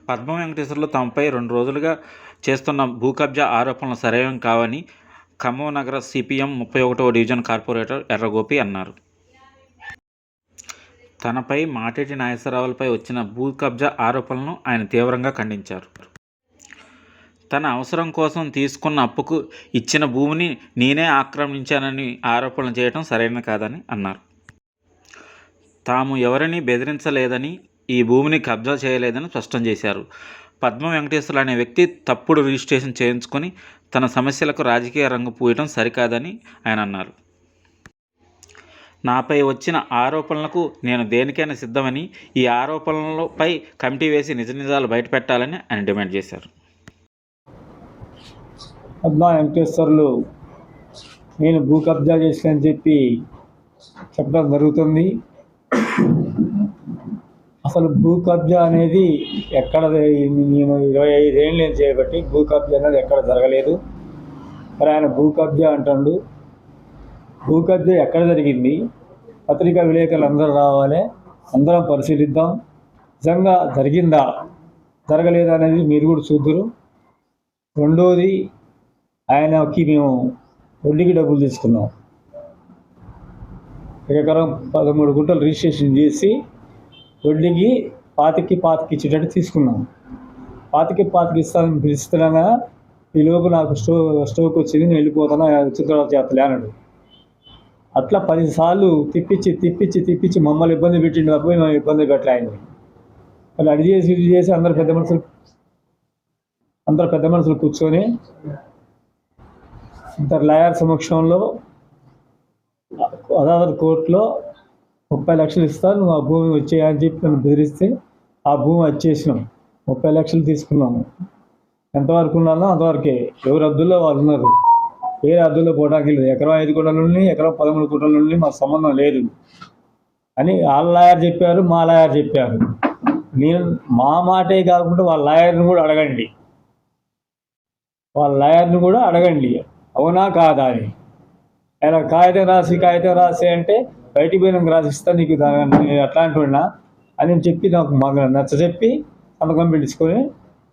పద్మ వెంకటేశ్వర్లు తమపై 2 రోజులుగా చేస్తున్న భూ కబ్జా ఆరోపణలు సరైనవి కావని ఖమ్మం నగర సిపిఎం 31వ డివిజన్ కార్పొరేటర్ ఎర్రగోపి అన్నారు. తనపై మాటేటి నాగేశ్వరరావులపై వచ్చిన భూ కబ్జా ఆరోపణలను ఆయన తీవ్రంగా ఖండించారు. తన అవసరం కోసం తీసుకున్న అప్పుకు ఇచ్చిన భూమిని నేనే ఆక్రమించానని ఆరోపణలు చేయడం సరైనది కాదని అన్నారు. తాము ఎవరిని బెదిరించలేదని, ఈ భూమిని కబ్జా చేయలేదని స్పష్టం చేశారు. పద్మ వెంకటేశ్వర్లు అనే వ్యక్తి తప్పుడు రిజిస్ట్రేషన్ చేయించుకొని తన సమస్యలకు రాజకీయ రంగు పూయడం సరికాదని ఆయన అన్నారు. నాపై వచ్చిన ఆరోపణలకు నేను దేనికైనా సిద్ధమని, ఈ ఆరోపణలపై కమిటీ వేసి నిజాలు బయటపెట్టాలని ఆయన డిమాండ్ చేశారు. పద్మ వెంకటేశ్వర్లు నేను భూ కబ్జా చేసినని చెప్పి చెప్పడం జరుగుతుంది. అసలు భూ కబ్జా అనేది ఎక్కడ, నేను 25 ఏళ్ళు నేను చేయబట్టి భూ కబ్జా అనేది ఎక్కడ జరగలేదు. మరి ఆయన భూ కబ్జా అంటాడు. భూ కబ్జా ఎక్కడ జరిగింది? పత్రికా విలేకరులు అందరూ రావాలి, అందరం పరిశీలిద్దాం. నిజంగా జరిగిందా జరగలేదా అనేది మీరు కూడా చూద్దరు. రెండోది, ఆయనకి మేము వడ్డీకి డబ్బులు తీసుకున్నాం. ఎకరం 13 గుంటలు రిజిస్ట్రేషన్ చేసి వడ్డీకి పాతికి ఇచ్చేటట్టు తీసుకున్నాం. పాతికి ఇస్తానని పిలుస్తున్నాగా ఈ లోపు నాకు స్ట్రోక్ వచ్చింది, నేను వెళ్ళిపోతాను, వచ్చిన తర్వాత చేస్తలే అన్నాడు. అట్లా 10 సార్లు తిప్పించి మమ్మల్ని ఇబ్బంది పెట్టిండు తప్ప మేము ఇబ్బంది పెట్టలే ఆయన్ని. వాళ్ళు అడి చేసి ఇది చేసి అందరు పెద్ద మనుషులు కూర్చొని ఇంటర్ లాయర్ సమక్షంలో అదాలత్ కోర్టులో 30 లక్షలు ఇస్తాను, నువ్వు ఆ భూమి వచ్చేయని చెప్పి నన్ను బెదిరిస్తే ఆ భూమి వచ్చేసినాం. 30 లక్షలు తీసుకున్నాము. ఎంతవరకు ఉన్నానో అంతవరకే. ఎవరు అద్దుల్లో వాళ్ళు ఉన్నారు. వేరే అద్దుల్లో పోవడానికి లేదు. ఎకరం 5 గుంటల నుండి ఎకరం 13 గుంటల నుండి మాకు సంబంధం లేదు అని వాళ్ళ లాయర్ చెప్పారు, మా లాయర్ చెప్పారు. నేను మా మాటే కాకుండా వాళ్ళ లాయర్ని కూడా అడగండి, అవునా కాదా అని. ఆయన కాగితం రాసి అంటే బయటికి పోయినాక రాసిస్తా నీకు అట్లాంటి ఉన్నా అని చెప్పి నాకు నచ్చ చెప్పి సంతకం పెట్టించుకొని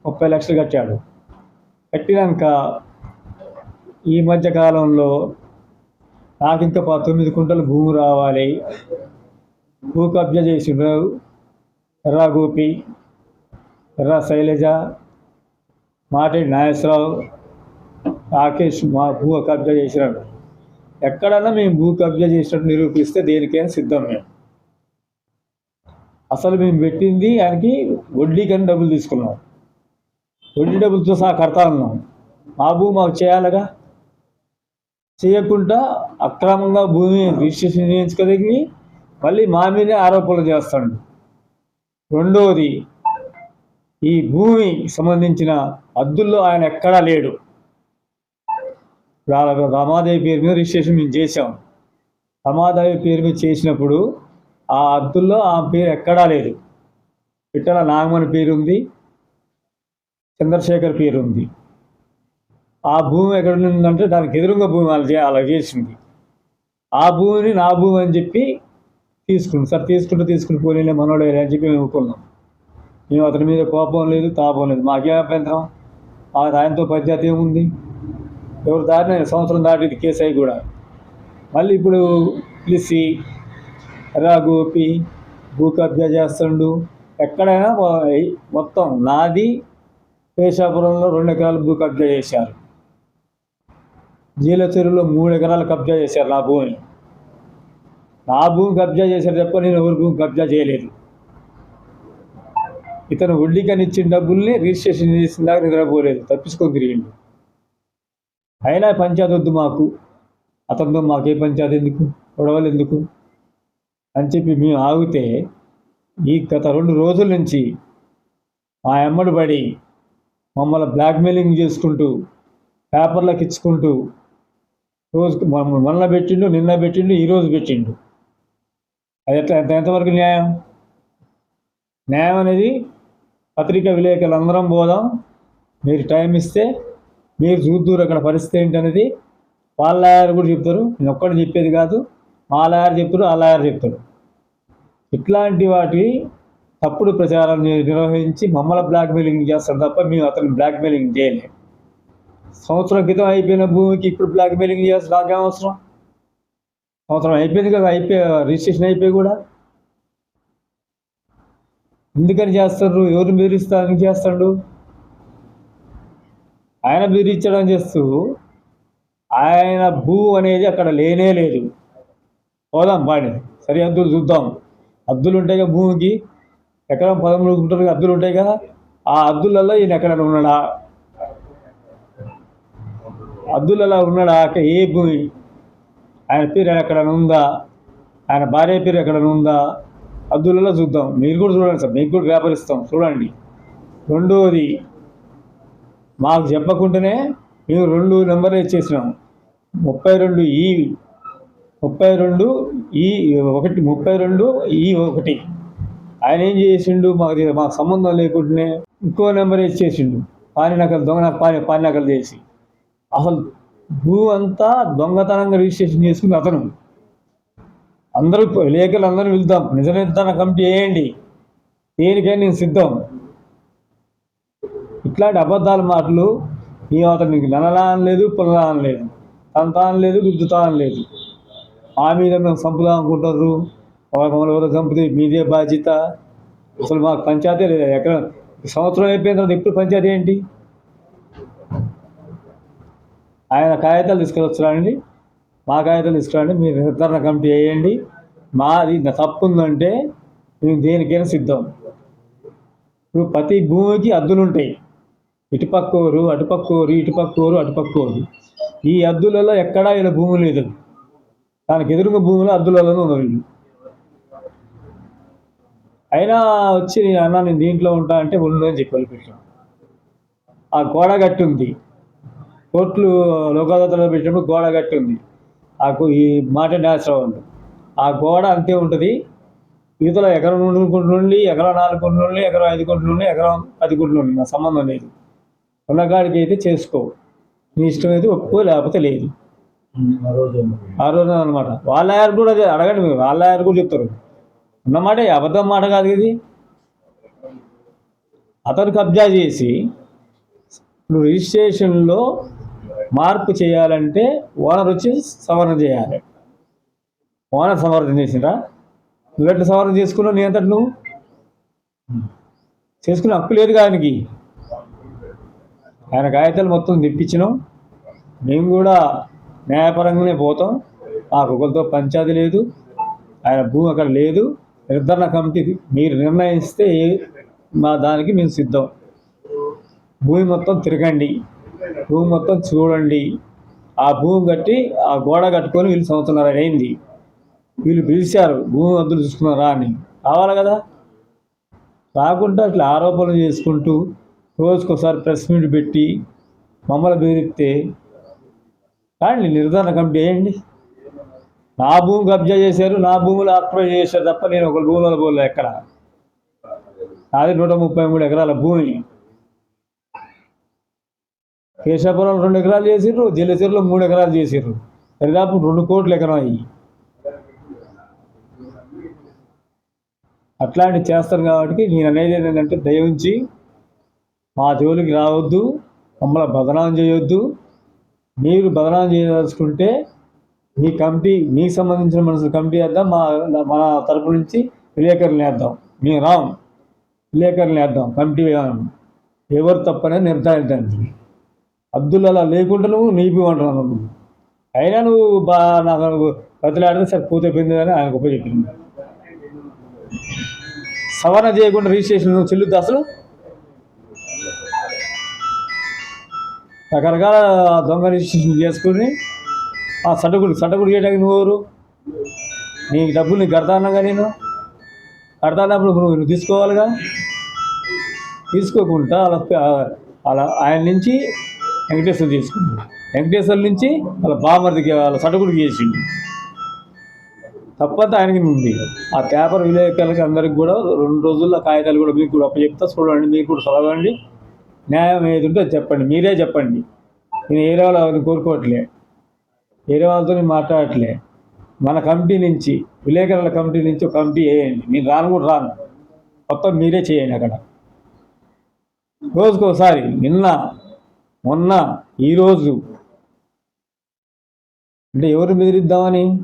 30 లక్షలు కట్టాడు. కట్టినాక ఈ మధ్య కాలంలో నాకు ఇంకా 9 గుంటలు భూమి రావాలి, భూ కబ్జా చేసిండ్రు ఎర్ర గోపి, ఎర్ర శైలజ, మాటేటి నాగేశ్వరరావు, రాకేష్ మా భూ కబ్జా చేసినాడు. ఎక్కడన్నా మేము భూ కబ్జా చేసినట్టు నిరూపిస్తే దేనికైనా సిద్ధం. మేము అసలు మేము పెట్టింది ఆయనకి వడ్డీకని డబ్బులు తీసుకున్నాం. వడ్డీ డబ్బులతో సహా కడతా ఉన్నాం. మా భూమి మాకు చేయాలిగా. చేయకుండా అక్రమంగా భూమి రిజిస్ట్రేషన్ చేయించుకోదగి మళ్ళీ మా మీదే ఆరోపణలు చేస్తాడు. రెండవది, ఈ భూమికి సంబంధించిన హద్దుల్లో ఆయన ఎక్కడా లేడు. రమాదేవి పేరు మీద రిజిస్ట్రేషన్ మేము చేసాం. రమాదేవి పేరు మీద చేసినప్పుడు ఆ హద్దుల్లో ఆ పేరు ఎక్కడా లేదు. పిట్టల నాగమణి పేరు ఉంది, చంద్రశేఖర్ పేరు ఉంది. ఆ భూమి ఎక్కడ ఉందంటే దానికి ఎదురుగా భూమి అలా చేసింది. ఆ భూమిని నా భూమి అని చెప్పి తీసుకుంది. సార్ తీసుకుంటూ పోనీ మనోడే అని చెప్పి మేము ఒప్పుకున్నాం. మేము అతని మీద కోపం లేదు, తాపం లేదు. మాకేం అభ్యంతరం? ఆయనతో పంచాయతీ ఏముంది? ఎవరు దారిన సంవత్సరం దాటిది కేసు అయి కూడా మళ్ళీ ఇప్పుడు పిలిచి ఎర్ర గోపి భూ కబ్జా చేస్తుండు. ఎక్కడైనా మొత్తం నాది పేషాపురంలో 2 ఎకరాలు భూ కబ్జా చేశారు. జీల చెరువులో 3 ఎకరాలు కబ్జా చేశారు నా భూమిని. నా భూమి కబ్జా చేశారు తప్ప నేను ఎవరి భూమి కబ్జా చేయలేదు. ఇతను వడ్డీకని ఇచ్చిన డబ్బుల్ని రిజిస్ట్రేషన్ చేసిన దాకా నిద్రపోలేదు, తప్పించుకొని తిరిగిండు. అయినా పంచాయతీ వద్దు మాకు, అతనితో మాకే పంచాయతీ ఎందుకు, గొడవలు ఎందుకు అని చెప్పి మేము ఆగితే ఈ గత 2 రోజుల నుంచి మా ఎమ్మడి పడి మమ్మల్ని బ్లాక్మెయిలింగ్ చేసుకుంటూ పేపర్లకు ఇచ్చుకుంటూ రోజుకు మొన్న పెట్టిండు, నిన్న పెట్టిండు, ఈరోజు పెట్టిండు. అది ఎంతవరకు న్యాయం అనేది పత్రికా విలేకరులు అందరం పోదాం. మీరు టైం ఇస్తే మీరు చూద్దూరు అక్కడ పరిస్థితి ఏంటనేది. వాళ్ళ లాయర్ కూడా చెప్తారు, నేను ఒక్కటి చెప్పేది కాదు. మా లాయర్ చెప్తారు, ఆ లాయర్ చెప్తారు. ఇట్లాంటి వాటి తప్పుడు ప్రచారం నిర్వహించి మమ్మల్ని బ్లాక్మెయిలింగ్ చేస్తాడు తప్ప మేము అతను బ్లాక్మెయిలింగ్ చేయలేము. సంవత్సరం క్రితం అయిపోయిన భూమికి ఇప్పుడు బ్లాక్మెయిలింగ్ చేస్తే నాకేం అవసరం? సంవత్సరం అయిపోయింది కదా, రిజిస్ట్రేషన్ అయిపోయి కూడా ఎందుకని చేస్తారు? ఎవరు బెదిరిస్తారని చేస్తాడు? ఆయన బెదిరించడం చేస్తూ ఆయన భూ అనేది అక్కడ లేనే లేదు. పోదాం బాడి సరిహద్దులు చూద్దాం. హద్దులు ఉంటాయి కదా భూమికి, ఎకరం 13 గుంటలు హద్దులు ఉంటాయి కదా, ఆ హద్దులలో ఈయన ఎక్కడైనా ఉన్నాడా? హద్దులలో ఉన్నాడా? ఏ భూమి ఆయన పేరు ఎక్కడైనా ఉందా? ఆయన భార్య పేరు ఎక్కడైనా ఉందా? హద్దులలో చూద్దాం. మీరు కూడా చూడండి సార్, మీకు కూడా వ్యాపారిస్తాం చూడండి. రెండోది, మాకు చెప్పకుండానే మేము 2 నెంబర్లు ఇచ్చేసినాం. 32E1. ఆయన ఏం చేసిండు? మాకు సంబంధం లేకుండానే ఇంకో నెంబర్ ఇచ్చేసిండు. పానినకలు దొంగ పానినకలు చేసి అసలు భూ అంతా దొంగతనంగా రిజిస్ట్రేషన్ చేసుకుని అతను. అందరూ లేఖలు అందరూ వెళ్తాం, నిజ నిర్ధారణ కమిటీ వేయండి, దేనికైనా నేను సిద్ధం. ఇట్లాంటి అబద్ధాల మాటలు మేము అతనికి ననలా అనలేదు, పుల్లలా అనలేదు, తంతా అనలేదు, గుద్దుతా అనలేదు. మా మీద మేము చంపుదాం అనుకుంటారు. మమ్మల్ని ఎవరో చంపితే మీదే బాధ్యత. అసలు మాకు పంచాయతీ లేదు. ఎక్కడ సంవత్సరం అయిపోయిన తర్వాత ఎప్పుడు పంచాయతీ ఏంటి? ఆయన కాగితాలు తీసుకురాండి, మా కాగితాలు తీసుకురండి, మీరు నిర్ధారణ కమిటీ వేయండి. మాది తప్పు ఉందంటే మేము దేనికైనా సిద్ధం. ఇప్పుడు ప్రతి భూమికి హద్దులు ఉంటాయి. ఇటుపక్కోరు అటుపక్కోరు, ఇటుపక్కోరు అటుపక్కోరు. ఈ హద్దులలో ఎక్కడా ఇలా భూమి లేదు. దానికి ఎదురుగా భూమిలో హద్దులలో ఉన్నారు. అయినా వచ్చి అన్న నేను దీంట్లో ఉంటా అంటే ఉందని చెప్పి వెళ్ళిపెట్టాం. ఆ గోడ గట్టి ఉంది, కోర్టులు లోకాదాలతలో పెట్టినప్పుడు గోడ గట్టి ఉంది. ఈ మాట న్యాచురల్ ఉంది. ఆ గోడ అంతే ఉంటుంది. ఈతలో ఎకరం 3 గుంటలు నుండి, ఎకరం 4 గుంటలు నుండి, ఎకరం 5 గుంటలు నుండి, ఎకరం 10 గుంటలు నుండి నా సంబంధం లేదు. ఉన్నగాడికి అయితే చేసుకో, నీ ఇష్టం అయితే ఒప్పుకో, లేకపోతే లేదు. ఆ రోజు అనమాట. వాళ్ళ ఆయన కూడా అదే అడగండి, మీరు వాళ్ళ ఆయన కూడా చెప్తారు. ఉన్నమాట అబద్ధం మాట కాదు ఇది. అతను కబ్జా చేసి ఇప్పుడు రిజిస్ట్రేషన్లో మార్పు చేయాలంటే ఓనర్ వచ్చి సవరణ చేయాలి. ఓనర్ సవరణ చేసిరా? నువ్వెట్లా సవరణ చేసుకున్నావు? నీ అంతటి నువ్వు చేసుకునే హక్కు లేదు ఆయనకి. ఆయన కాగితాలు మొత్తం తెప్పించినాం. మేము కూడా న్యాయపరంగానే పోతాం. మాకు ఒకరితో పంచాయతీ లేదు, ఆయన భూమి అక్కడ లేదు. నిర్ధారణ కమిటీ మీరు నిర్ణయిస్తే మా దానికి మేము సిద్ధం. భూమి మొత్తం తిరగండి, భూమి మొత్తం చూడండి. ఆ భూమి కట్టి ఆ గోడ కట్టుకొని వీళ్ళు సంవత్సరం అయింది. వీళ్ళు పిలిచారు భూమి హద్దులు చూసుకున్నారా అని. రావాలి కదా. రాకుండా అట్లా ఆరోపణలు చేసుకుంటూ రోజుకోసారి ప్రెస్ మీట్ పెట్టి మమ్మల్ని బెదిరిస్తే కానీ నిర్ధారణ కమిటీ వేయండి. నా భూమి కబ్జా చేశారు, నా భూములు ఆక్రమణ చేశారు తప్ప నేను ఒక భూముల పోలే. ఎక్కడ నాది 133 ఎకరాల భూమి. కేశాపురం 2 ఎకరాలు చేసిర్రు, జలసిరిలో 3 ఎకరాలు చేసిర్రు. దాదాపు 2 కోట్ల ఎకరం అయ్యి. అట్లాంటివి చేస్తారు కాబట్టి నేను అనేది ఏంటంటే దయవుంచి మా జోలికి రావద్దు, మమ్మల్ని బదనాం చేయొద్దు. మీరు బదనాం చేయదలుచుకుంటే మీ కమిటీ, మీకు సంబంధించిన మనుషులు కమిటీ వేద్దాం, మన తరపు నుంచి విలేకరులు వేద్దాం. మేము రాం, విలేకరులు వేద్దాం, కమిటీ ఎవరు తప్పనే నిర్ధారించండి. హద్దులలో లేకుండా నువ్వు నీపి అంటున్నావు. నువ్వు అయినా నువ్వు నాకు బతిలాడితే సరే పోతే పోయింది అని ఆయన గొప్ప చెప్పింది. సవరణ చేయకుండా రిజిస్ట్రేషన్ నువ్వు చెల్లుద్ది అసలు? రకరకాల దొంగ రిజిస్ట్రేషన్ చేసుకుని ఆ సటకుడు చేయడానికి నువ్వెవరు? నీకు డబ్బులు నీకు కడతాన్నాగా, నేను కడతానప్పుడు నువ్వు తీసుకోవాలిగా. తీసుకోకుండా అలా ఆయన నుంచి వెంకటేశ్వర తీసుకుంది, వెంకటేశ్వర నుంచి వాళ్ళ బామర్దికి వాళ్ళ సటకుడికి చేసిండు. తప్పంతా ఆయనకి ఉంది. ఆ పేపర్ విలేకరులకి అందరికి కూడా 2 రోజుల్లో కాగితాలు కూడా మీకు కూడా అప్పచెప్తా. చూడండి, మీకు కూడా చదవండి. న్యాయం ఏది ఉంటే చెప్పండి, మీరే చెప్పండి. నేను వేరే వాళ్ళని కోరుకోవట్లే, వేరే వాళ్ళతో మాట్లాడట్లే. మన కమిటీ నుంచి, విలేకరుల కమిటీ నుంచి ఒక కమిటీ వేయండి. నేను రాను కూడా రాను, మొత్తం మీరే చేయండి అక్కడ. రోజుకోసారి, నిన్న, మొన్న, ఈరోజు. అంటే ఎవరు బెదిరిద్దామని?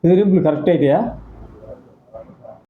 బెదిరింపులు కరెక్ట్ అయితాయా?